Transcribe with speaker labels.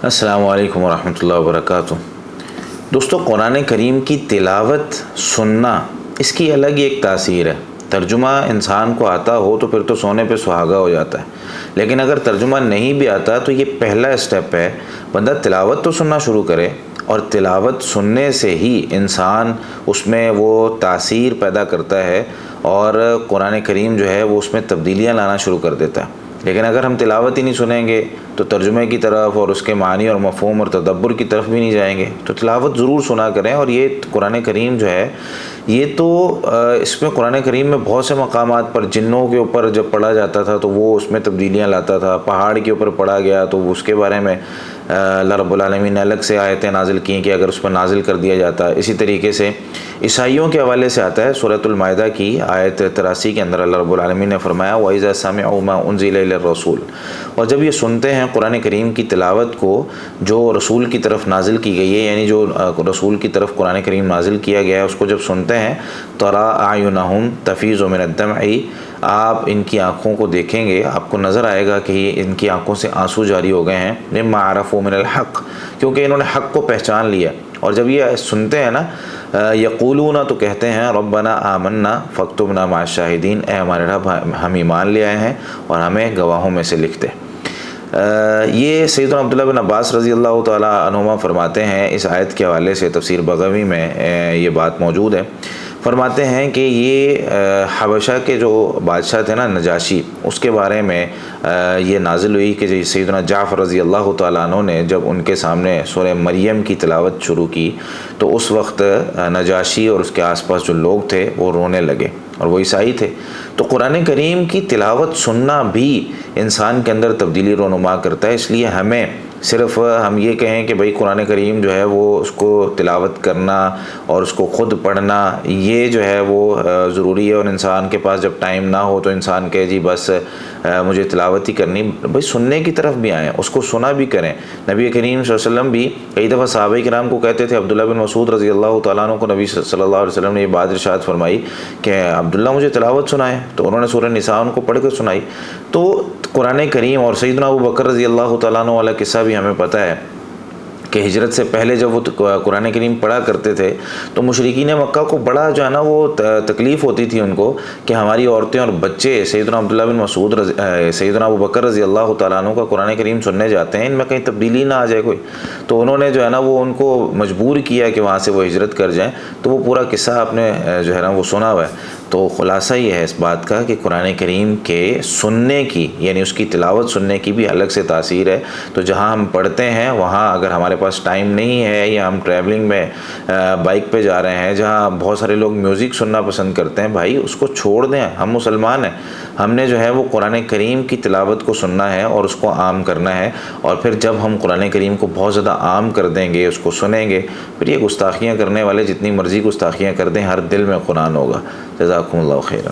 Speaker 1: السلام علیکم ورحمۃ اللہ وبرکاتہ۔ دوستو، قرآن کریم کی تلاوت سننا اس کی الگ ہی ایک تاثیر ہے۔ ترجمہ انسان کو آتا ہو تو پھر تو سونے پہ سہاگا ہو جاتا ہے، لیکن اگر ترجمہ نہیں بھی آتا تو یہ پہلا اسٹیپ ہے، بندہ تلاوت تو سننا شروع کرے، اور تلاوت سننے سے ہی انسان اس میں وہ تاثیر پیدا کرتا ہے اور قرآن کریم جو ہے وہ اس میں تبدیلیاں لانا شروع کر دیتا ہے۔ لیکن اگر ہم تلاوت ہی نہیں سنیں گے تو ترجمے کی طرف اور اس کے معنی اور مفہوم اور تدبر کی طرف بھی نہیں جائیں گے۔ تو تلاوت ضرور سنا کریں، اور یہ قرآن کریم جو ہے یہ تو اس میں قرآن کریم میں بہت سے مقامات پر جنوں کے اوپر جب پڑھا جاتا تھا تو وہ اس میں تبدیلیاں لاتا تھا، پہاڑ کے اوپر پڑھا گیا تو اس کے بارے میں اللہ رب العالمین نے الگ سے آیتیں نازل کی کہ اگر اس پر نازل کر دیا جاتا ہے۔ اسی طریقے سے عیسائیوں کے حوالے سے آتا ہے، سورۃ المائدہ کی آیت 83 کے اندر اللہ رب العالمین نے فرمایا وَإِذَا سَمِعُوا مَا أُنزِلَ إِلَى الرَّسُولِ، اور جب یہ سنتے ہیں قرآن کریم کی تلاوت کو جو رسول کی طرف نازل کی گئی ہے، یعنی جو رسول کی طرف قرآن کریم نازل کیا گیا ہے، اس کو جب سنتے ہیں تَرَىٰ أَعْيُنَهُمْ تَفِيضُ مِنَ الدَّمْعِ، آپ ان کی آنکھوں کو دیکھیں گے، آپ کو نظر آئے گا کہ یہ ان کی آنکھوں سے آنسو جاری ہو گئے ہیں، مِمَّا عَرَفُوا مِنَ الْحَقِّ، کیونکہ انہوں نے حق کو پہچان لیا۔ اور جب یہ سنتے ہیں نا یقولون، تو کہتے ہیں ربنا آمنا فاکتبنا مع الشاہدین، اے ہمارے رب ہم ایمان لے آئے ہیں اور ہمیں گواہوں میں سے لکھ دے۔ یہ سیدنا عبداللہ بن عباس رضی اللہ تعالیٰ عنہما فرماتے ہیں، اس آیت کے حوالے سے تفسیر بغوی میں یہ بات موجود ہے، فرماتے ہیں کہ یہ حبشہ کے جو بادشاہ تھے نا نجاشی، اس کے بارے میں یہ نازل ہوئی کہ سیدنا جعفر رضی اللہ تعالیٰ عنہ نے جب ان کے سامنے سورہ مریم کی تلاوت شروع کی تو اس وقت نجاشی اور اس کے آس پاس جو لوگ تھے وہ رونے لگے، اور وہ عیسائی تھے۔ تو قرآن کریم کی تلاوت سننا بھی انسان کے اندر تبدیلی رونما کرتا ہے، اس لیے ہمیں صرف ہم یہ کہیں کہ بھئی قرآن کریم جو ہے وہ اس کو تلاوت کرنا اور اس کو خود پڑھنا یہ جو ہے وہ ضروری ہے، اور انسان کے پاس جب ٹائم نہ ہو تو انسان کہے جی بس مجھے تلاوت ہی کرنی، بھئی سننے کی طرف بھی آئیں، اس کو سنا بھی کریں۔ نبی کریم صلی اللہ علیہ وسلم بھی کئی دفعہ صحابہ کرام کو کہتے تھے، عبداللہ بن مسعود رضی اللہ تعالیٰ عنہ کو نبی صلی اللہ علیہ وسلم نے یہ بات ارشاد فرمائی کہ عبداللہ مجھے تلاوت سنائے، تو انہوں نے سورہ نساء ان کو پڑھ کے سنائی۔ تو قرآن کریم اور سیدنا ابو بکر رضی اللہ تعالیٰ عنہ والا قصہ بھی ہمیں پتہ ہے کہ ہجرت سے پہلے جب وہ قرآن کریم پڑھا کرتے تھے تو مشرکین مکہ کو بڑا جو ہے نا وہ تکلیف ہوتی تھی ان کو کہ ہماری عورتیں اور بچے سیدنا عبداللہ بن مسعود سیدنا ابو بکر رضی اللہ تعالیٰ عنہ کا قرآن کریم سننے جاتے ہیں، ان میں کہیں تبدیلی نہ آ جائے کوئی۔ تو انہوں نے جو ہے نا وہ ان کو مجبور کیا کہ وہاں سے وہ ہجرت کر جائیں، تو وہ پورا قصہ آپ نے جو ہے نا وہ سنا ہوا ہے۔ تو خلاصہ یہ ہے اس بات کا کہ قرآن کریم کے سننے کی یعنی اس کی تلاوت سننے کی بھی الگ سے تاثیر ہے۔ تو جہاں ہم پڑھتے ہیں وہاں اگر ہمارے پاس ٹائم نہیں ہے یا ہم ٹریولنگ میں بائک پہ جا رہے ہیں جہاں بہت سارے لوگ میوزک سننا پسند کرتے ہیں، بھائی اس کو چھوڑ دیں، ہم مسلمان ہیں، ہم نے جو ہے وہ قرآن کریم کی تلاوت کو سننا ہے اور اس کو عام کرنا ہے، اور پھر جب ہم قرآن کریم کو بہت زیادہ عام کر دیں گے، اس کو سنیں گے، پھر یہ گستاخیاں کرنے والے جتنی مرضی گستاخیاں کر دیں، ہر دل میں قرآن ہوگا۔ جزاکم اللہ خیرا۔